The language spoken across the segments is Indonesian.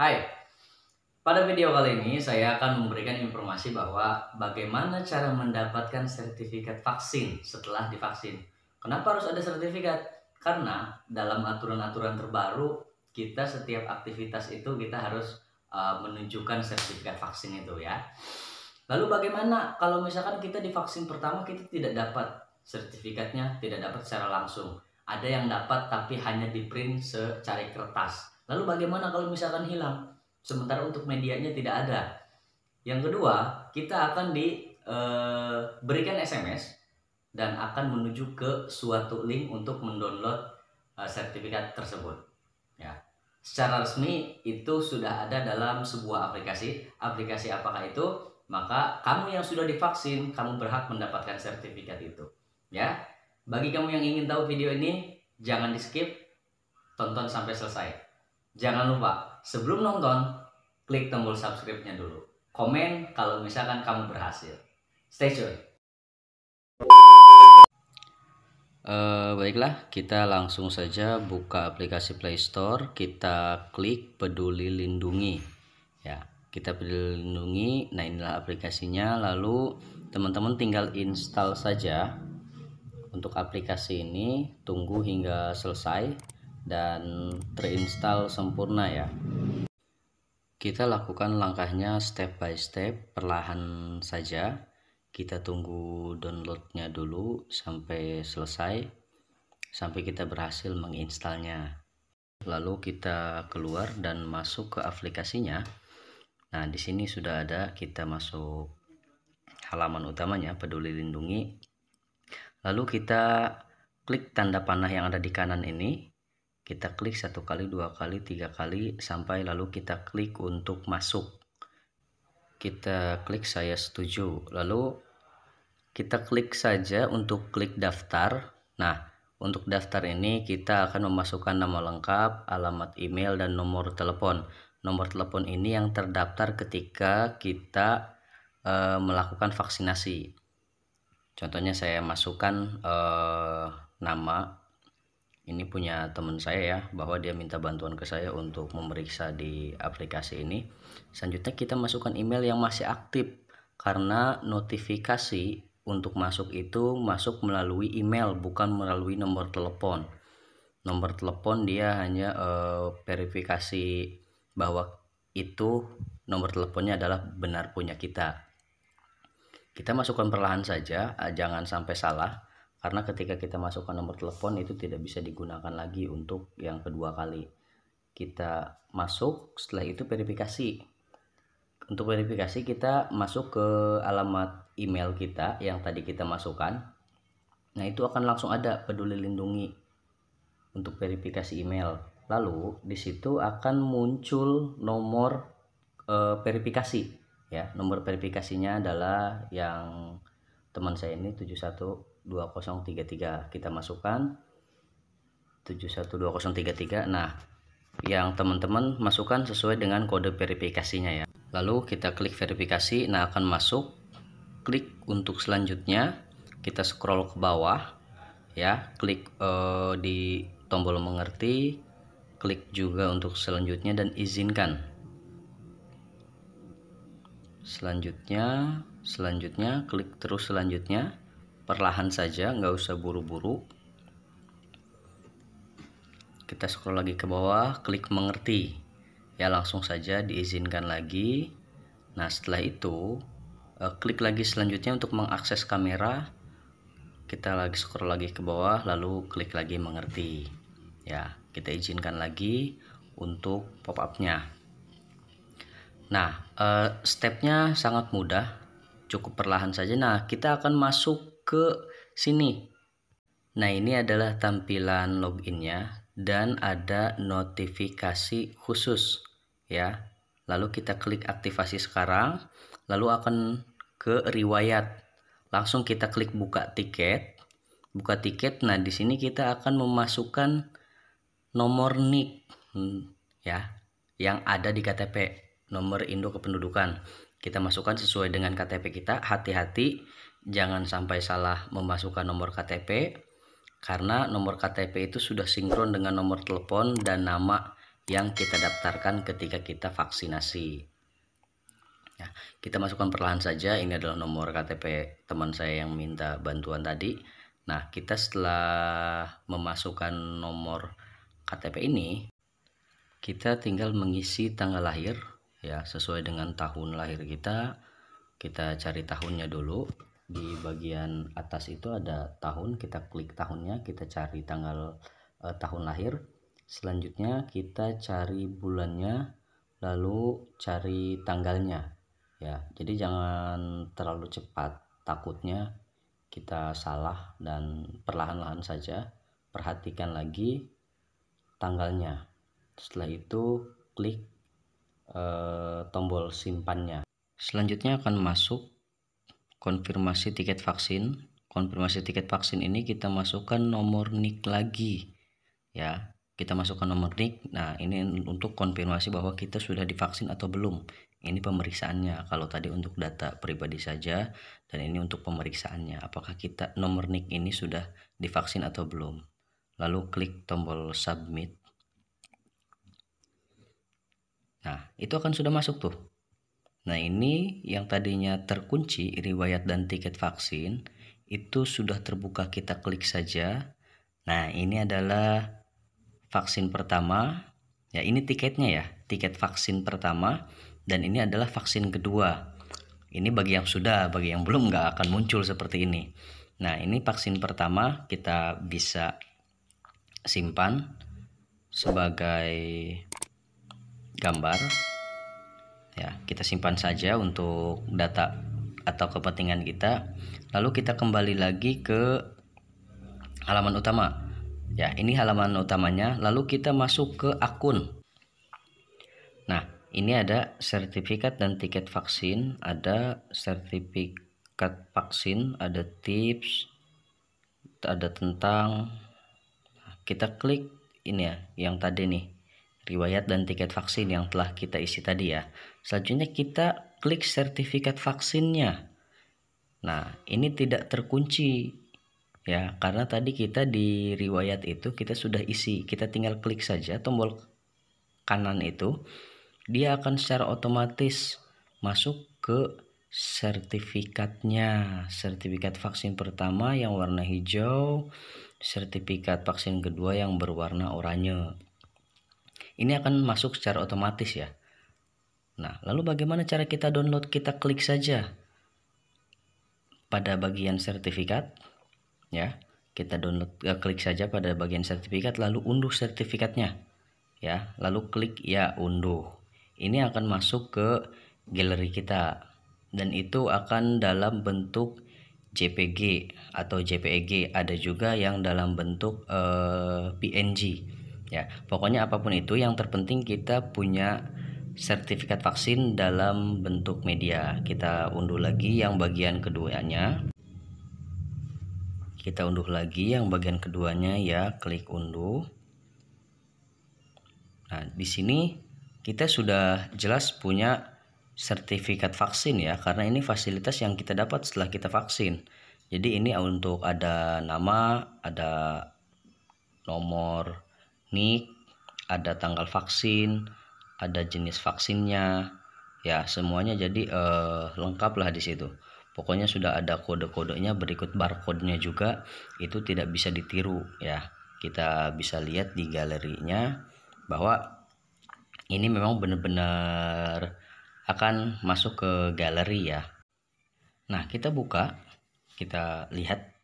Hai, pada video kali ini saya akan memberikan informasi bahwa bagaimana cara mendapatkan sertifikat vaksin setelah divaksin. Kenapa harus ada sertifikat? Karena dalam aturan-aturan terbaru kita setiap aktivitas itu kita harus menunjukkan sertifikat vaksin itu ya. Lalu bagaimana kalau misalkan kita divaksin pertama kita tidak dapat sertifikatnya, tidak dapat secara langsung. Ada yang dapat tapi hanya di print secara kertas. Lalu bagaimana kalau misalkan hilang? Sementara untuk medianya tidak ada. Yang kedua, kita akan diberikan SMS dan akan menuju ke suatu link untuk mendownload sertifikat tersebut. Ya, secara resmi itu sudah ada dalam sebuah aplikasi. Aplikasi apakah itu? Maka kamu yang sudah divaksin, kamu berhak mendapatkan sertifikat itu. Ya, bagi kamu yang ingin tahu video ini, jangan di skip, tonton sampai selesai. Jangan lupa, sebelum nonton, klik tombol subscribe-nya dulu. Komen kalau misalkan kamu berhasil. Stay tune. Baiklah, kita langsung saja buka aplikasi Play Store. Kita klik Peduli Lindungi. Ya, kita Peduli Lindungi. Nah, inilah aplikasinya. Lalu teman-teman tinggal install saja. Untuk aplikasi ini tunggu hingga selesai dan terinstall sempurna ya. Kita lakukan langkahnya step by step, perlahan saja. Kita tunggu downloadnya dulu sampai selesai, sampai kita berhasil menginstalnya. Lalu kita keluar dan masuk ke aplikasinya. Nah, di sini sudah ada, kita masuk halaman utamanya Peduli Lindungi. Lalu kita klik tanda panah yang ada di kanan ini. Kita klik 1 kali, 2 kali, 3 kali, sampai lalu kita klik untuk masuk. Kita klik saya setuju. Lalu kita klik saja untuk klik daftar. Nah, untuk daftar ini kita akan memasukkan nama lengkap, alamat email, dan nomor telepon. Nomor telepon ini yang terdaftar ketika kita melakukan vaksinasi. Contohnya saya masukkan nama. Ini punya teman saya ya, bahwa dia minta bantuan ke saya untuk memeriksa di aplikasi ini. Selanjutnya kita masukkan email yang masih aktif, karena notifikasi untuk masuk itu masuk melalui email, bukan melalui nomor telepon. Nomor telepon dia hanya verifikasi bahwa itu nomor teleponnya adalah benar punya kita. Kita masukkan perlahan saja, jangan sampai salah. Karena ketika kita masukkan nomor telepon itu tidak bisa digunakan lagi untuk yang kedua kali. Kita masuk, setelah itu verifikasi. Untuk verifikasi kita masuk ke alamat email kita yang tadi kita masukkan. Nah, itu akan langsung ada Peduli Lindungi untuk verifikasi email. Lalu di situ akan muncul nomor verifikasi. Ya, nomor verifikasinya adalah yang teman saya ini 712033. Kita masukkan 712033. Nah, yang teman-teman masukkan sesuai dengan kode verifikasinya ya. Lalu kita klik verifikasi. Nah, akan masuk. Klik untuk selanjutnya. Kita scroll ke bawah ya. Klik di tombol mengerti. Klik juga untuk selanjutnya dan izinkan. Selanjutnya klik terus selanjutnya, perlahan saja, nggak usah buru-buru. Kita scroll lagi ke bawah, klik mengerti ya, langsung saja diizinkan lagi. Nah, setelah itu klik lagi selanjutnya untuk mengakses kamera. Kita lagi scroll lagi ke bawah, lalu klik lagi mengerti ya. Kita izinkan lagi untuk pop-up-nya. Nah, stepnya sangat mudah, cukup perlahan saja. Nah, kita akan masuk ke sini. Nah, ini adalah tampilan loginnya dan ada notifikasi khusus ya. Lalu kita klik aktivasi sekarang, lalu akan ke riwayat. Langsung kita klik buka tiket. Buka tiket. Nah, di sini kita akan memasukkan nomor NIK ya yang ada di KTP. Nomor induk kependudukan kita masukkan sesuai dengan KTP kita. Hati-hati jangan sampai salah memasukkan nomor KTP, karena nomor KTP itu sudah sinkron dengan nomor telepon dan nama yang kita daftarkan ketika kita vaksinasi. Ya, kita masukkan perlahan saja. Ini adalah nomor KTP teman saya yang minta bantuan tadi. Nah, kita setelah memasukkan nomor KTP ini, kita tinggal mengisi tanggal lahir ya sesuai dengan tahun lahir kita. Kita cari tahunnya dulu. Di bagian atas itu ada tahun, kita klik tahunnya, kita cari tanggal tahun lahir. Selanjutnya kita cari bulannya, lalu cari tanggalnya ya. Jadi jangan terlalu cepat, takutnya kita salah, dan perlahan-lahan saja perhatikan lagi tanggalnya. Setelah itu klik tombol simpannya. Selanjutnya akan masuk konfirmasi tiket vaksin. Konfirmasi tiket vaksin ini kita masukkan nomor NIK lagi ya. Kita masukkan nomor NIK. Nah, ini untuk konfirmasi bahwa kita sudah divaksin atau belum. Ini pemeriksaannya. Kalau tadi untuk data pribadi saja, dan ini untuk pemeriksaannya. Apakah kita nomor NIK ini sudah divaksin atau belum. Lalu klik tombol submit. Nah, itu akan sudah masuk tuh. Nah, ini yang tadinya terkunci riwayat dan tiket vaksin itu sudah terbuka, kita klik saja. Nah, ini adalah vaksin pertama. Ya, ini tiketnya ya, tiket vaksin pertama, dan ini adalah vaksin kedua. Ini bagi yang sudah, bagi yang belum nggak akan muncul seperti ini. Nah, ini vaksin pertama kita bisa simpan sebagai gambar. Ya, kita simpan saja untuk data atau kepentingan kita. Lalu kita kembali lagi ke halaman utama. Ya, ini halaman utamanya. Lalu kita masuk ke akun. Nah, ini ada sertifikat dan tiket vaksin, ada sertifikat vaksin, ada tips, ada tentang. Kita klik ini ya, yang tadi nih, riwayat dan tiket vaksin yang telah kita isi tadi ya. Selanjutnya kita klik sertifikat vaksinnya. Nah, ini tidak terkunci ya, karena tadi kita di riwayat itu kita sudah isi. Kita tinggal klik saja tombol kanan itu, dia akan secara otomatis masuk ke sertifikatnya. Sertifikat vaksin pertama yang warna hijau, sertifikat vaksin kedua yang berwarna oranye. Ini akan masuk secara otomatis ya. Nah, lalu bagaimana cara kita download? Kita klik saja pada bagian sertifikat ya. Kita download, klik saja pada bagian sertifikat, lalu unduh sertifikatnya ya. Lalu klik ya unduh. Ini akan masuk ke galeri kita, dan itu akan dalam bentuk JPG atau JPEG. Ada juga yang dalam bentuk PNG ya. Pokoknya apapun itu, yang terpenting kita punya sertifikat vaksin dalam bentuk media. Kita unduh lagi yang bagian keduanya. Kita unduh lagi yang bagian keduanya ya, klik unduh. Nah, di sini kita sudah jelas punya sertifikat vaksin ya, karena ini fasilitas yang kita dapat setelah kita vaksin. Jadi ini untuk ada nama, ada nomor NIK, ada tanggal vaksin, ada jenis vaksinnya ya, semuanya jadi lengkap lah di situ. Pokoknya sudah ada kode-kodenya, berikut barcode-nya juga. Itu tidak bisa ditiru ya. Kita bisa lihat di galerinya bahwa ini memang benar-benar akan masuk ke galeri ya. Nah, kita buka, kita lihat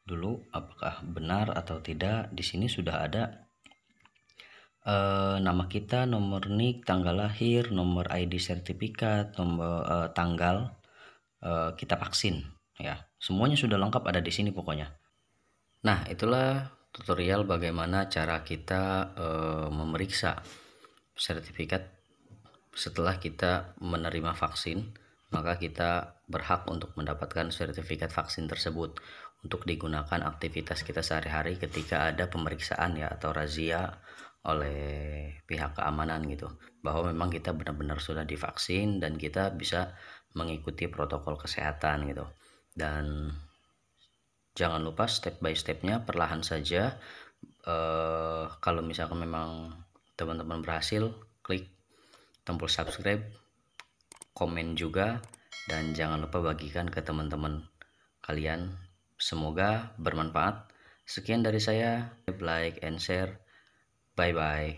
dulu apakah benar atau tidak. Di sini sudah ada nama kita, nomor NIK, tanggal lahir, nomor ID sertifikat, nomor tanggal kita vaksin ya. Semuanya sudah lengkap ada di sini pokoknya. Nah, itulah tutorial bagaimana cara kita memeriksa sertifikat setelah kita menerima vaksin. Maka kita berhak untuk mendapatkan sertifikat vaksin tersebut untuk digunakan aktivitas kita sehari-hari ketika ada pemeriksaan ya, atau razia oleh pihak keamanan gitu, bahwa memang kita benar-benar sudah divaksin dan kita bisa mengikuti protokol kesehatan gitu. Dan jangan lupa step by stepnya, perlahan saja. Kalau misalkan memang teman-teman berhasil, klik tombol subscribe, komen juga, dan jangan lupa bagikan ke teman-teman kalian. Semoga bermanfaat. Sekian dari saya, like and share. Bye bye.